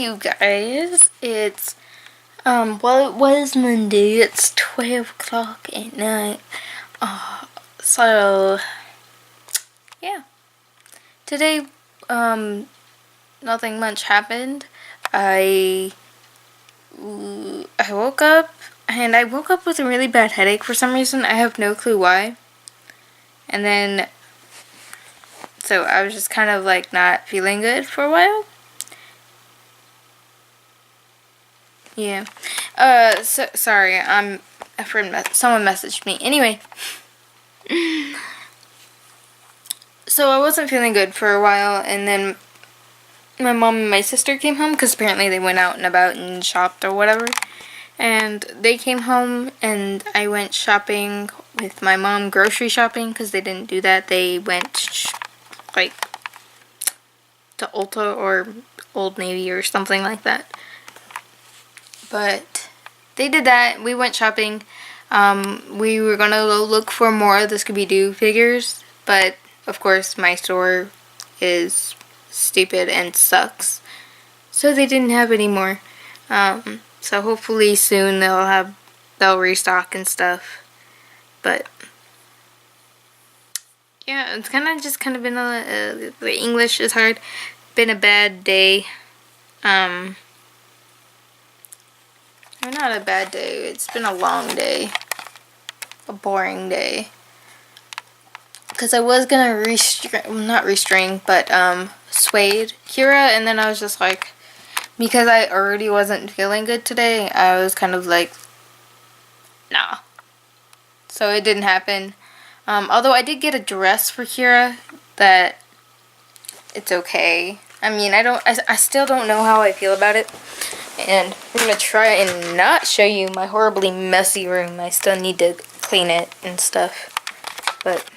you guys. It's well, it was Monday. It's 12 o'clock at night. So yeah. Today nothing much happened. I woke up and I woke up with a really bad headache for some reason. I have no clue why. And then so I was just kind of like not feeling good for a while. Yeah. Sorry. Someone messaged me. Anyway. So I wasn't feeling good for a while, and then my mom and my sister came home because apparently they went out and about and shopped or whatever. And they came home, and I went shopping with my mom, grocery shopping, because they didn't do that. They went like to Ulta or Old Navy or something like that. But they did that. We went shopping. We were gonna go look for more of the Scooby-Doo figures, but of course my store is stupid and sucks, so they didn't have any more. So hopefully soon they'll restock and stuff. But yeah, it's kind of been the English is hard. Been a bad day. Not a bad day. It's been a long day. A boring day. Because I was gonna not restring, but suede Kira, and then I was just like, because I already wasn't feeling good today, I was kind of like, nah. So it didn't happen. Although I did get a dress for Kira that it's okay. I mean, I still don't know how I feel about it. And I'm going to try and not show you my horribly messy room. I still need to clean it and stuff. But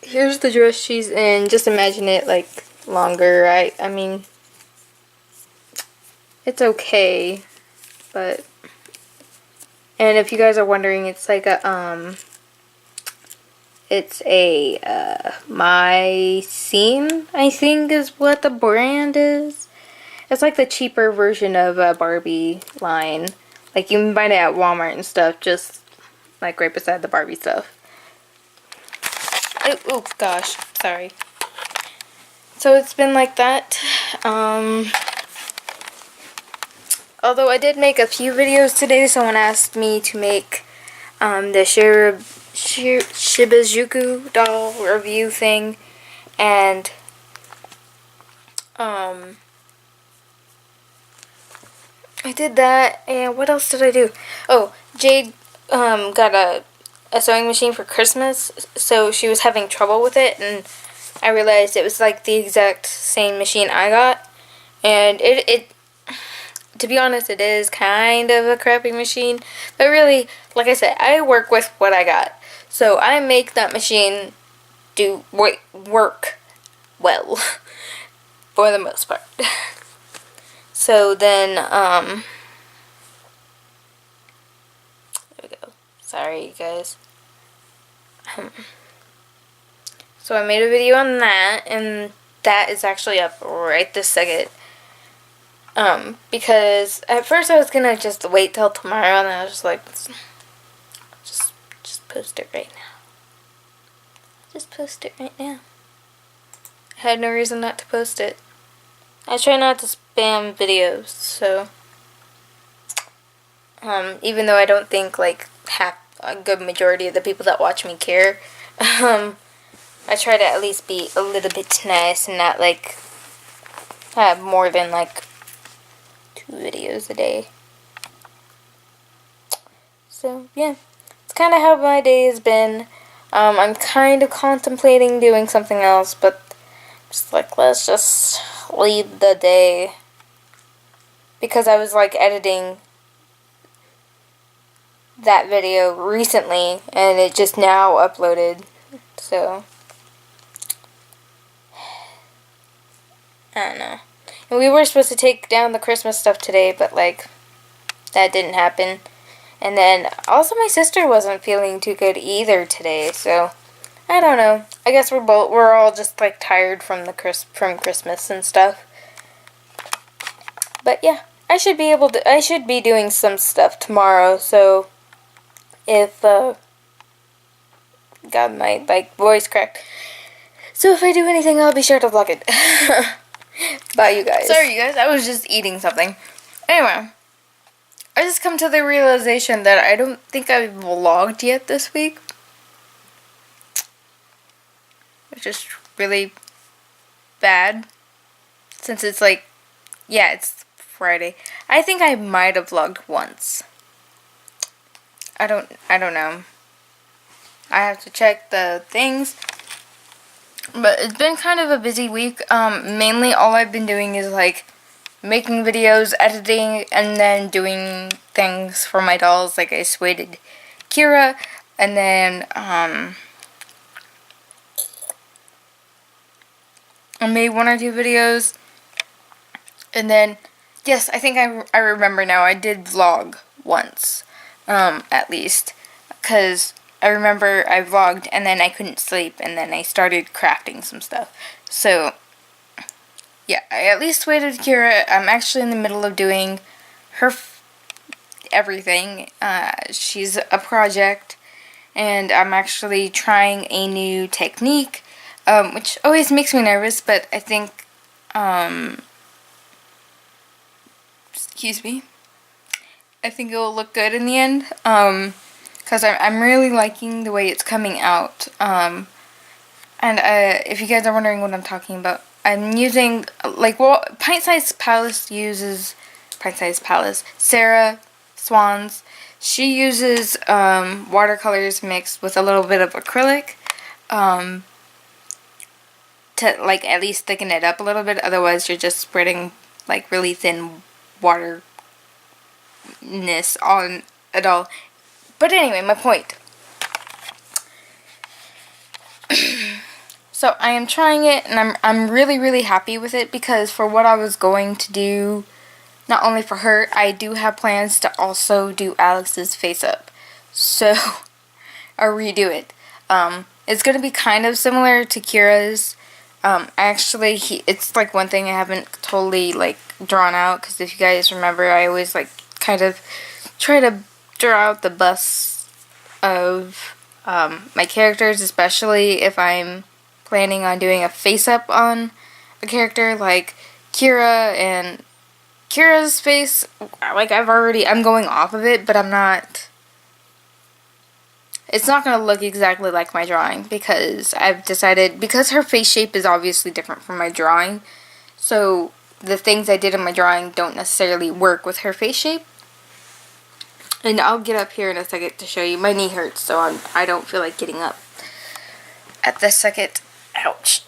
here's the dress she's in. Just imagine it like longer. I mean, it's okay. But, and if you guys are wondering, it's like a, it's a, My Scene, I think is what the brand is. It's like the cheaper version of a Barbie line. Like you can buy it at Walmart and stuff, just like right beside the Barbie stuff. Oh gosh, sorry. So it's been like that. Although I did make a few videos today, someone asked me to make the Shibajuku doll review thing, and I did that, and what else did I do? Oh, Jade got a sewing machine for Christmas, so she was having trouble with it, and I realized it was like the exact same machine I got, and it to be honest, it is kind of a crappy machine, but really, like I said, I work with what I got, so I make that machine work well, for the most part. So then, there we go. Sorry, you guys. So I made a video on that, and that is actually up right this second. Because at first I was gonna just wait till tomorrow, and I was just like, just post it right now. Just post it right now. I had no reason not to post it. I try not to spam videos, so even though I don't think like a good majority of the people that watch me care, I try to at least be a little bit nice and not like have more than like 2 videos a day. So yeah, it's kind of how my day has been. I'm kind of contemplating doing something else, but just like, let's just leave the day, because I was like editing that video recently and it just now uploaded, so I don't know. And we were supposed to take down the Christmas stuff today, but like that didn't happen. And then also my sister wasn't feeling too good either today, so I don't know. I guess we're all just like tired from Christmas and stuff. But yeah, I should be doing some stuff tomorrow, so if, got my, like, voice cracked. So if I do anything, I'll be sure to vlog it. Bye, you guys. Sorry, you guys, I was just eating something. Anyway, I just come to the realization that I don't think I've vlogged yet this week. Which is really bad. Since it's like, yeah, it's Friday. I think I might have vlogged once. I don't know. I have to check the things. But it's been kind of a busy week. Mainly all I've been doing is like making videos, editing, and then doing things for my dolls. Like I swayed Kira, and then I made 1 or 2 videos. And then, yes, I think I remember now, I did vlog once, at least, because I remember I vlogged, and then I couldn't sleep, and then I started crafting some stuff. So, yeah, I at least waited Kira. I'm actually in the middle of doing her everything. She's a project, and I'm actually trying a new technique, which always makes me nervous, but I think, excuse me, I think it will look good in the end, because I'm really liking the way it's coming out, and if you guys are wondering what I'm talking about, I'm using, like, well, Pint-Sized Palace uses, Sarah Swans, she uses, watercolors mixed with a little bit of acrylic, to, like, at least thicken it up a little bit, otherwise you're just spreading, like, really thin waterness on it all. But anyway, my point. So I am trying it, and I'm really, really happy with it, because for what I was going to do, not only for her, I do have plans to also do Alex's face up. So, or redo it. It's going to be kind of similar to Kira's. Actually, it's like one thing I haven't totally, like, drawn out, because if you guys remember, I always, like, kind of try to draw out the busts of, my characters, especially if I'm planning on doing a face-up on a character, like Kira, and Kira's face, like, I'm going off of it, but I'm not, it's not going to look exactly like my drawing, because I've decided, because her face shape is obviously different from my drawing, so the things I did in my drawing don't necessarily work with her face shape. And I'll get up here in a second to show you. My knee hurts, so I don't feel like getting up at this second. Ouch.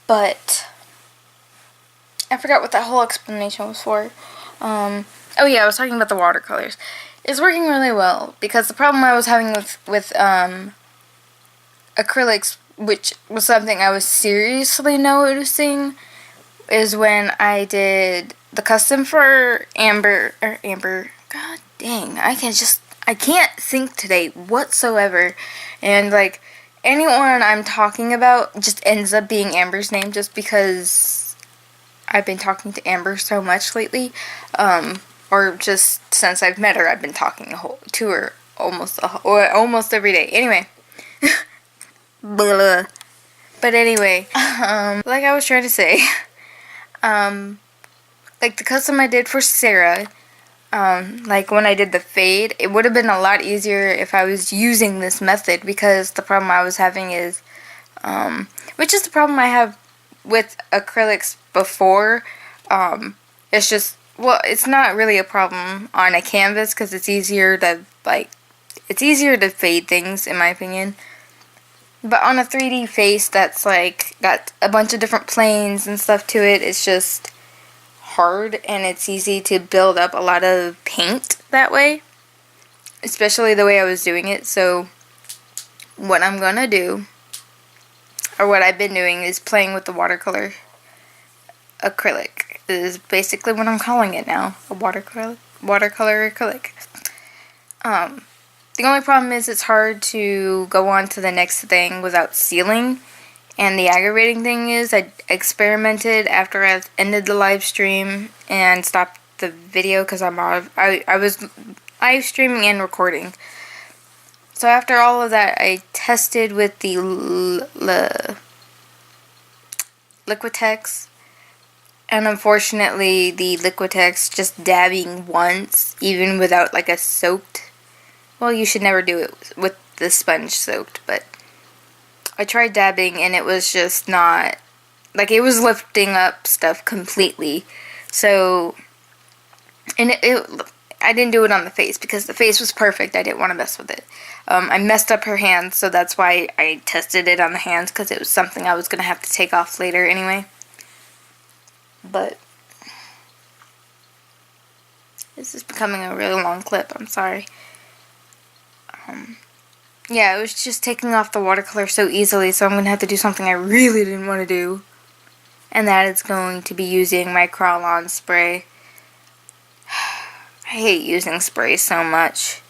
But I forgot what that whole explanation was for. Oh yeah, I was talking about the watercolors. It's working really well, because the problem I was having with acrylics, which was something I was seriously noticing, is when I did the custom for Amber, god dang, I can't think today whatsoever, and, like, anyone I'm talking about just ends up being Amber's name, just because I've been talking to Amber so much lately, or just since I've met her, I've been talking to her almost every day. Anyway. Blah. But anyway, like I was trying to say, like the custom I did for Sarah, like when I did the fade, it would have been a lot easier if I was using this method, because the problem I was having is, which is the problem I have with acrylics before, it's just, well, it's not really a problem on a canvas, because it's easier to fade things, in my opinion. But on a 3D face that's, like, got a bunch of different planes and stuff to it, it's just hard, and it's easy to build up a lot of paint that way. Especially the way I was doing it. So, what I'm gonna do, or what I've been doing, is playing with the watercolor acrylic. Is basically what I'm calling it now. A watercolor acrylic. The only problem is it's hard to go on to the next thing without sealing, And the aggravating thing is I experimented after I ended the live stream and stopped the video because I was live streaming and recording. So after all of that, I tested with the Liquitex, and unfortunately the Liquitex just dabbing once, even without like a soaked, well, you should never do it with the sponge soaked, but I tried dabbing and it was just not, like, it was lifting up stuff completely. So, and I didn't do it on the face because the face was perfect. I didn't want to mess with it. I messed up her hands, so that's why I tested it on the hands, because it was something I was going to have to take off later anyway. But this is becoming a really long clip. I'm sorry. Yeah, it was just taking off the watercolor so easily, so I'm going to have to do something I really didn't want to do. And that is going to be using my Krylon spray. I hate using spray so much.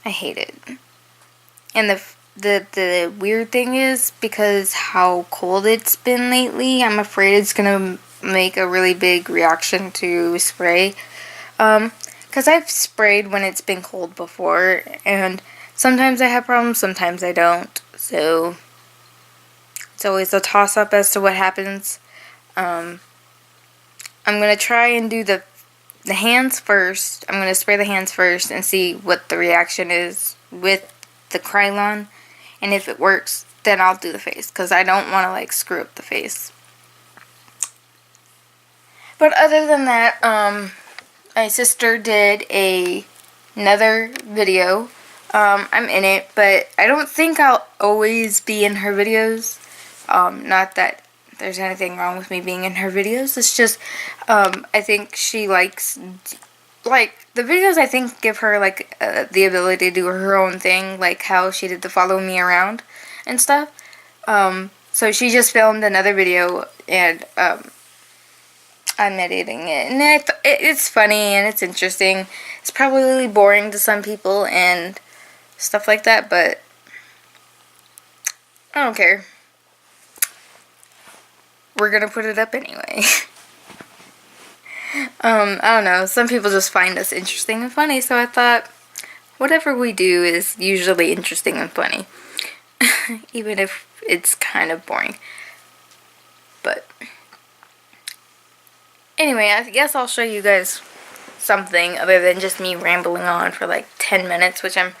I hate it. And the weird thing is, because how cold it's been lately, I'm afraid it's going to make a really big reaction to spray. Because I've sprayed when it's been cold before, and sometimes I have problems, sometimes I don't. So it's always a toss-up as to what happens. I'm going to try and do the hands first. I'm going to spray the hands first and see what the reaction is with the Krylon. And if it works, then I'll do the face, because I don't want to, like, screw up the face. But other than that, my sister did another video. I'm in it, but I don't think I'll always be in her videos. Not that there's anything wrong with me being in her videos. It's just, I think she likes, like, the videos I think give her, like, the ability to do her own thing, like how she did the follow me around and stuff. So she just filmed another video, and, I'm editing it, and it's funny, and it's interesting. It's probably really boring to some people, and stuff like that, but I don't care. We're gonna put it up anyway. I don't know, some people just find us interesting and funny, so I thought whatever we do is usually interesting and funny. Even if it's kind of boring. But anyway, I guess I'll show you guys something other than just me rambling on for like 10 minutes, which I'm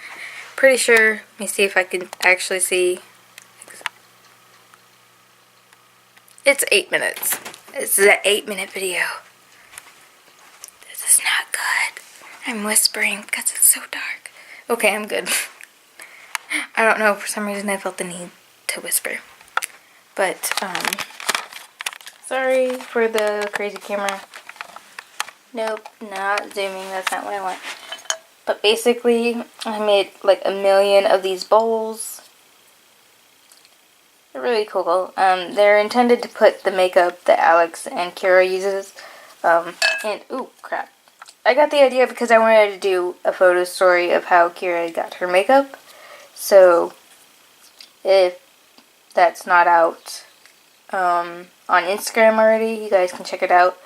pretty sure, let me see if I can actually see. It's 8 minutes. This is an 8-minute video. This is not good. I'm whispering because it's so dark. Okay, I'm good. I don't know, for some reason I felt the need to whisper. But, sorry for the crazy camera. Nope, not zooming, that's not what I want. But basically, I made like 1 million of these bowls. They're really cool. They're intended to put the makeup that Alex and Kira uses. And, ooh, crap. I got the idea because I wanted to do a photo story of how Kira got her makeup. So, if that's not out on Instagram already, you guys can check it out.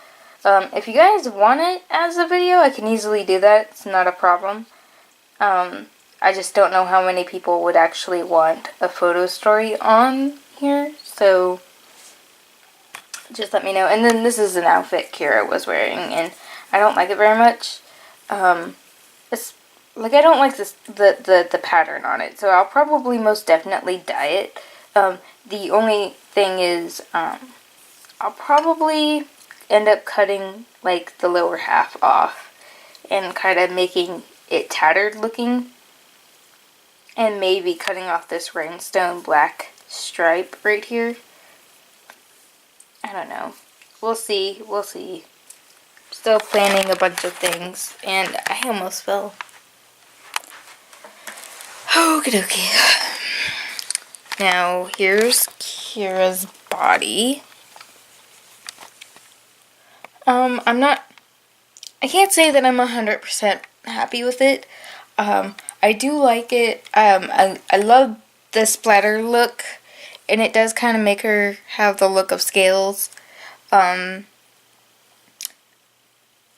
If you guys want it as a video, I can easily do that. It's not a problem. I just don't know how many people would actually want a photo story on here, so just let me know. And then this is an outfit Kira was wearing, and I don't like it very much. It's like, I don't like the pattern on it, so I'll probably most definitely dye it. The only thing is, I'll probably end up cutting like the lower half off and kind of making it tattered looking, and maybe cutting off this rhinestone black stripe right here. I don't know. We'll see. We'll see. Still planning a bunch of things, and I almost fell. Okie dokie. Now, here's Kira's body. I can't say that I'm 100% happy with it. I do like it. I love the splatter look, and it does kind of make her have the look of scales.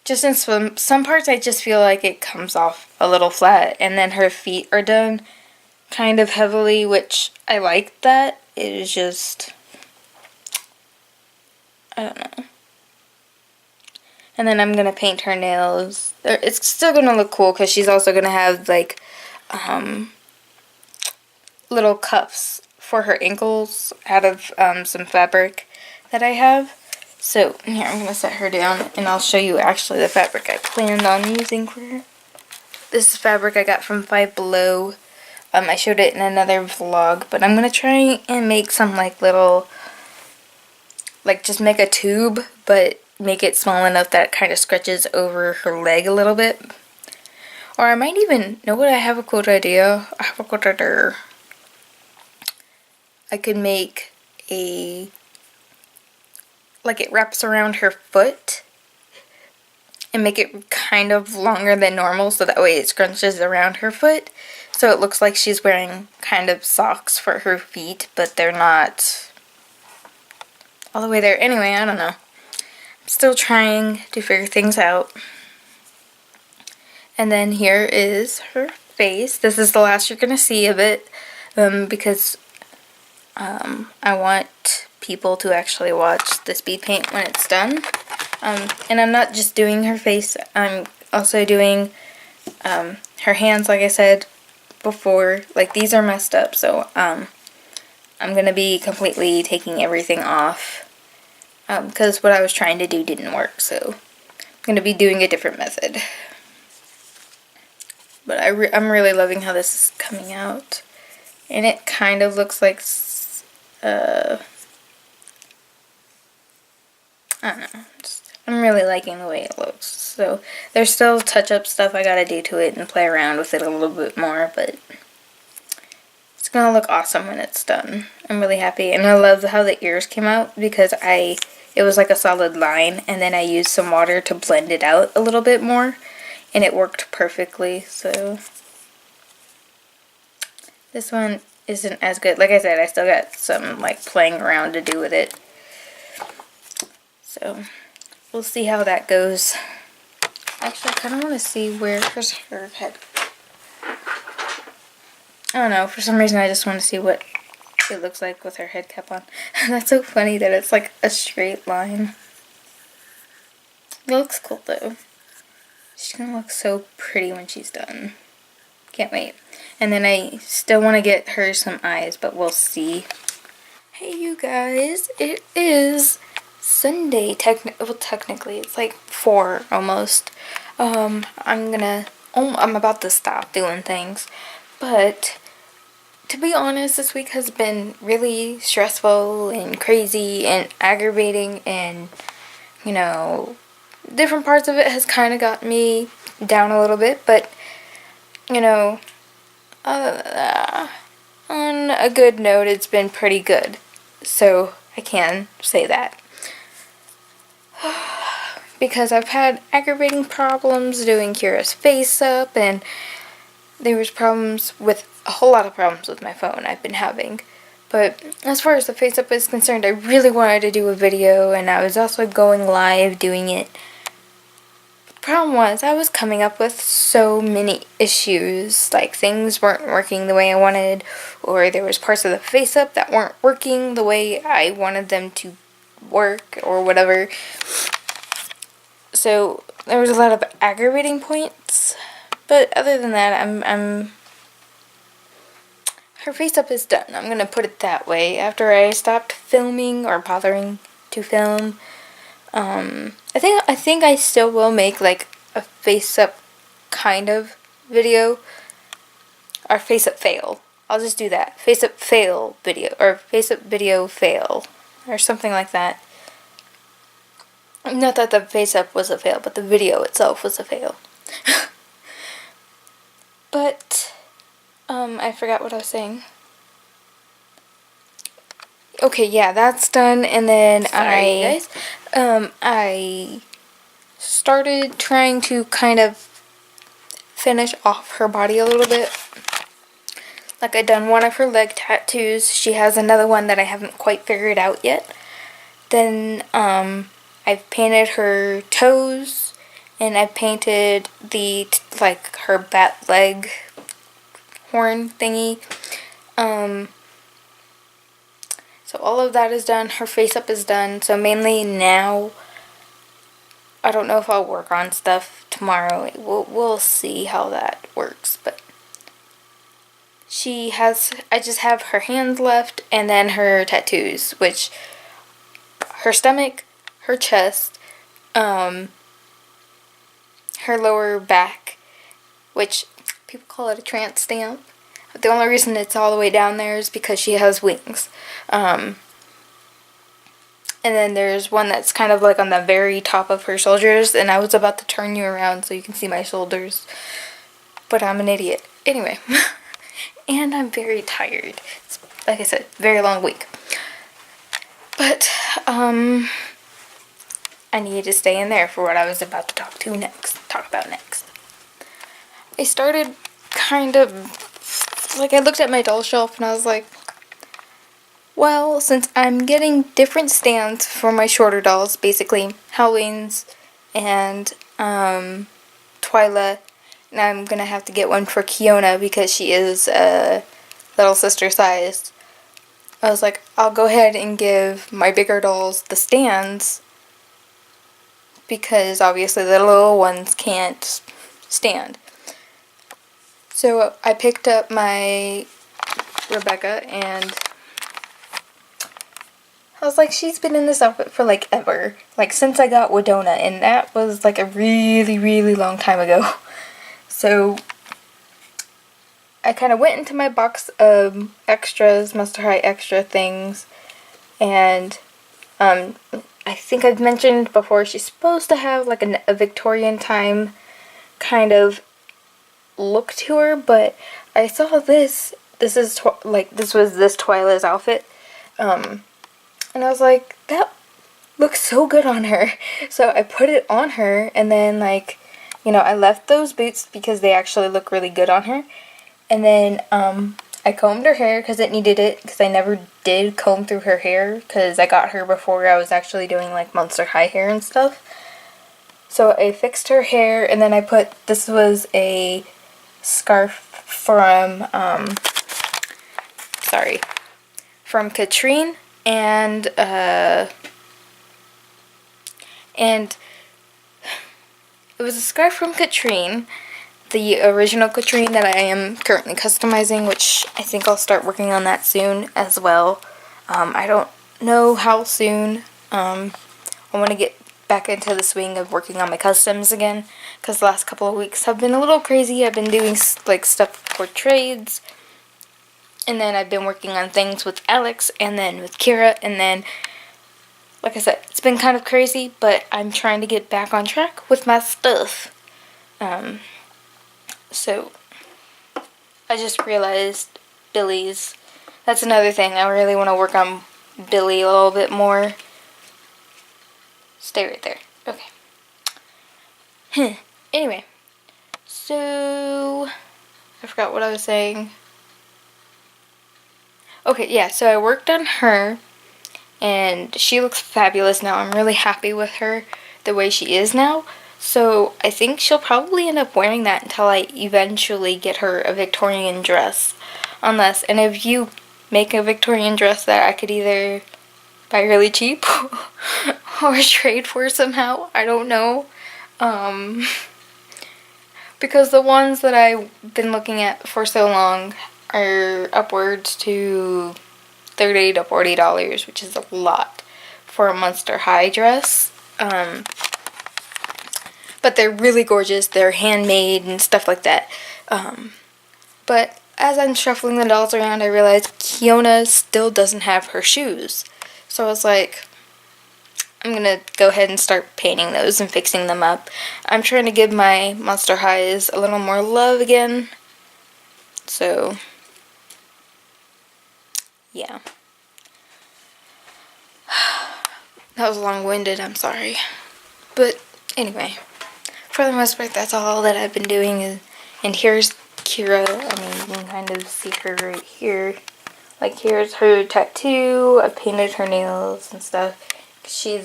Just in some parts I just feel like it comes off a little flat, and then her feet are done kind of heavily, which I like that. It is just, I don't know. And then I'm going to paint her nails. It's still going to look cool because she's also going to have like little cuffs for her ankles out of some fabric that I have. So here, I'm going to set her down and I'll show you actually the fabric I planned on using for her. This is fabric I got from Five Below. I showed it in another vlog, but I'm going to try and make some like little, like just make a tube, but make it small enough that it kind of stretches over her leg a little bit. Or I might even, know what, I have a cool idea. I could make a, like it wraps around her foot and make it kind of longer than normal so that way it scrunches around her foot. So it looks like she's wearing kind of socks for her feet, but they're not all the way there. Anyway, I don't know. I'm still trying to figure things out. And then here is her face. This is the last you're going to see of it because I want people to actually watch the speed paint when it's done. And I'm not just doing her face, I'm also doing her hands, like I said before. Like, these are messed up, so I'm going to be completely taking everything off because what I was trying to do didn't work, so I'm going to be doing a different method. But I'm really loving how this is coming out. And it kind of looks like, I don't know. I'm really liking the way it looks. So there's still touch-up stuff I gotta do to it and play around with it a little bit more, but it's gonna look awesome when it's done. I'm really happy, and I love how the ears came out because it was like a solid line, and then I used some water to blend it out a little bit more. And it worked perfectly, so this one isn't as good. Like I said, I still got some like playing around to do with it. So we'll see how that goes. Actually, I kind of want to see where's her head. I don't know, for some reason I just want to see what it looks like with her head cap on. That's so funny that it's like a straight line. It looks cool though. She's gonna look so pretty when she's done. Can't wait. And then I still want to get her some eyes, but we'll see. Hey you guys, it is Sunday. Well, technically it's like 4 almost. I'm about to stop doing things, but to be honest, this week has been really stressful and crazy and aggravating, and you know, different parts of it has kind of got me down a little bit, but, you know, on a good note, it's been pretty good. So, I can say that. Because I've had aggravating problems doing Kira's face up, and there was a whole lot of problems with my phone I've been having. But as far as the face up is concerned, I really wanted to do a video, and I was also going live doing it. Problem was, I was coming up with so many issues, like things weren't working the way I wanted, or there was parts of the face up that weren't working the way I wanted them to work, or whatever. So there was a lot of aggravating points, but other than that, her face up is done. I'm gonna put it that way. After I stopped filming or bothering to film, I think I still will make like a face up kind of video, or face up fail. I'll just do that. Face up fail video, or face up video fail, or something like that. Not that the face up was a fail, but the video itself was a fail. But I forgot what I was saying. Okay, yeah, that's done, and then Sorry, guys. I started trying to kind of finish off her body a little bit. Like, I done one of her leg tattoos. She has another one that I haven't quite figured out yet. Then, I've painted her toes, and I've painted like, her bat leg horn thingy. So all of that is done. Her face up is done. So mainly now, I don't know if I'll work on stuff tomorrow. We'll see how that works, but I just have her hands left, and then her tattoos, which, her stomach, her chest, her lower back, which people call it a trance stamp. But the only reason it's all the way down there is because she has wings. And then there's one that's kind of like on the very top of her shoulders, and I was about to turn you around so you can see my shoulders, but I'm an idiot. Anyway, and I'm very tired. It's, like I said, very long week. But, I needed to stay in there for what I was about to talk about next. I started kind of, like, I looked at my doll shelf and I was like, well, since I'm getting different stands for my shorter dolls, basically Halloween's and Twyla, and I'm gonna have to get one for Kiona because she is little sister sized. I was like, I'll go ahead and give my bigger dolls the stands because obviously the little ones can't stand. So I picked up my Rebecca, and I was like, she's been in this outfit for like ever. Like since I got Wedona, and that was like a really, really long time ago. So I kind of went into my box of extras, Monster High extra things, and I think I've mentioned before, she's supposed to have like a Victorian time kind of look to her, but I saw this was this Twyla's outfit, and I was like, that looks so good on her. So I put it on her, and then like, you know, I left those boots because they actually look really good on her. And then I combed her hair because it needed it, because I never did comb through her hair because I got her before I was actually doing like Monster High hair and stuff. So I fixed her hair, and then I put, this was a scarf from Katrine, and it was a scarf from Katrine, the original Katrine that I am currently customizing, which I think I'll start working on that soon as well. I don't know how soon. I want to get back into the swing of working on my customs again, because the last couple of weeks have been a little crazy. I've been doing like stuff for trades, and then I've been working on things with Alex, and then with Kira, and then, like I said, it's been kind of crazy, but I'm trying to get back on track with my stuff. So, I just realized Billy's. That's another thing. I really want to work on Billy a little bit more. Stay right there. Okay. Anyway. So, I forgot what I was saying. Okay, yeah, so I worked on her, and she looks fabulous now. I'm really happy with her the way she is now. So I think she'll probably end up wearing that until I eventually get her a Victorian dress. Unless, and if you make a Victorian dress that I could either buy really cheap or trade for somehow, I don't know. Because the ones that I've been looking at for so long are upwards to $30 to $40, which is a lot for a Monster High dress. But they're really gorgeous. They're handmade and stuff like that. But as I'm shuffling the dolls around, I realized Kiona still doesn't have her shoes. So I was like, I'm gonna go ahead and start painting those and fixing them up. I'm trying to give my Monster Highs a little more love again. So, yeah. That was long-winded, I'm sorry. But anyway, for the most part, that's all that I've been doing. And here's Kira, I mean, you can kind of see her right here. Like, here's her tattoo. I painted her nails and stuff. See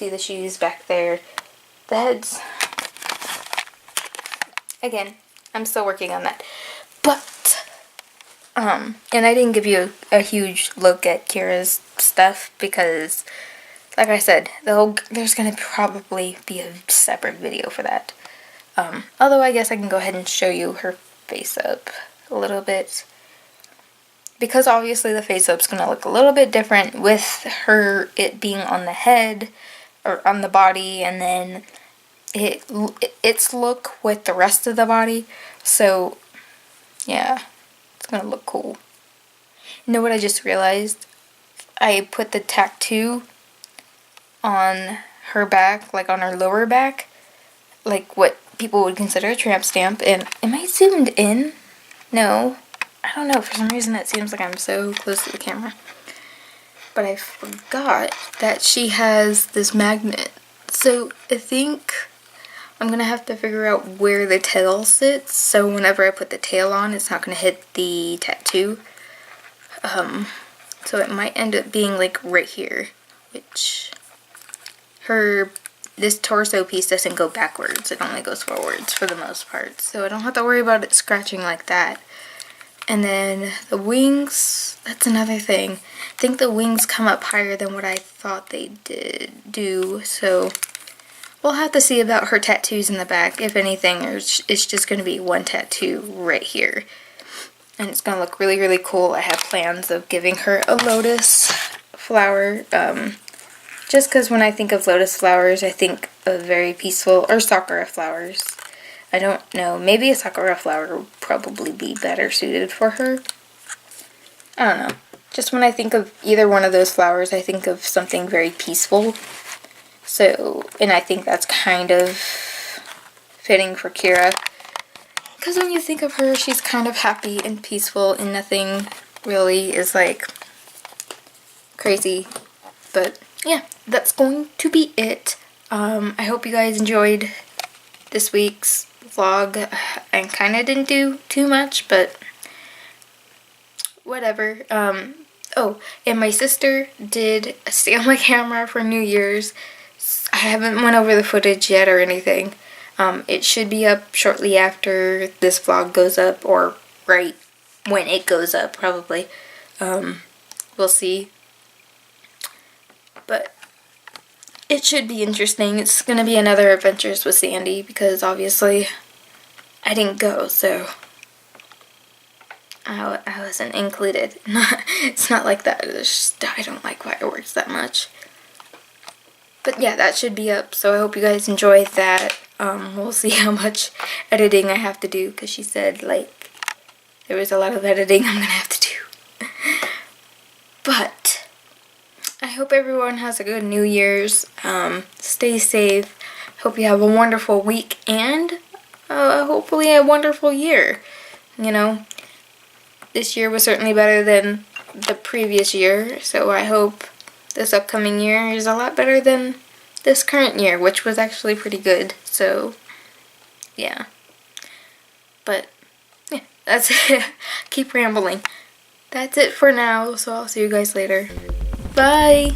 the shoes back there. The heads. Again, I'm still working on that. But, and I didn't give you a huge look at Kira's stuff because, like I said, there's gonna probably be a separate video for that. Although I guess I can go ahead and show you her face up a little bit. Because obviously the face up's gonna look a little bit different with it being on the head or on the body, and then its look with the rest of the body. So yeah, it's gonna look cool. You know what I just realized? I put the tattoo on her back, like on her lower back, like what people would consider a tramp stamp. And am I zoomed in? No. I don't know, for some reason it seems like I'm so close to the camera. But I forgot that she has this magnet. So I think I'm gonna have to figure out where the tail sits, so whenever I put the tail on, it's not gonna hit the tattoo. So it might end up being like right here, which this torso piece doesn't go backwards, it only goes forwards for the most part. So I don't have to worry about it scratching like that. And then the wings, that's another thing. I think the wings come up higher than what I thought they do, so we'll have to see about her tattoos in the back. If anything, it's just going to be one tattoo right here. And it's going to look really, really cool. I have plans of giving her a lotus flower, just because when I think of lotus flowers, I think of very peaceful, or sakura flowers. I don't know, maybe a sakura flower would probably be better suited for her. I don't know. Just when I think of either one of those flowers, I think of something very peaceful. So, and I think that's kind of fitting for Kira. Because when you think of her, she's kind of happy and peaceful, and nothing really is like crazy. But yeah, that's going to be it. I hope you guys enjoyed this week's vlog. I kind of didn't do too much, but whatever. Oh, and my sister did stay on my camera for New Year's. I haven't went over the footage yet or anything. It should be up shortly after this vlog goes up, or right when it goes up, probably. We'll see. But it should be interesting. It's going to be another Adventures with Sandy, because obviously I didn't go, so I wasn't included. It's not like that. It's just, I don't like fireworks that much. But yeah, that should be up, so I hope you guys enjoyed that. We'll see how much editing I have to do, because she said, like, there was a lot of editing I'm going to have to do. But I hope everyone has a good New Year's. Stay safe. Hope you have a wonderful week, and hopefully a wonderful year. You know, this year was certainly better than the previous year, so I hope this upcoming year is a lot better than this current year, which was actually pretty good. So yeah, but yeah, that's it. Keep rambling. That's it for now, so I'll see you guys later. Bye!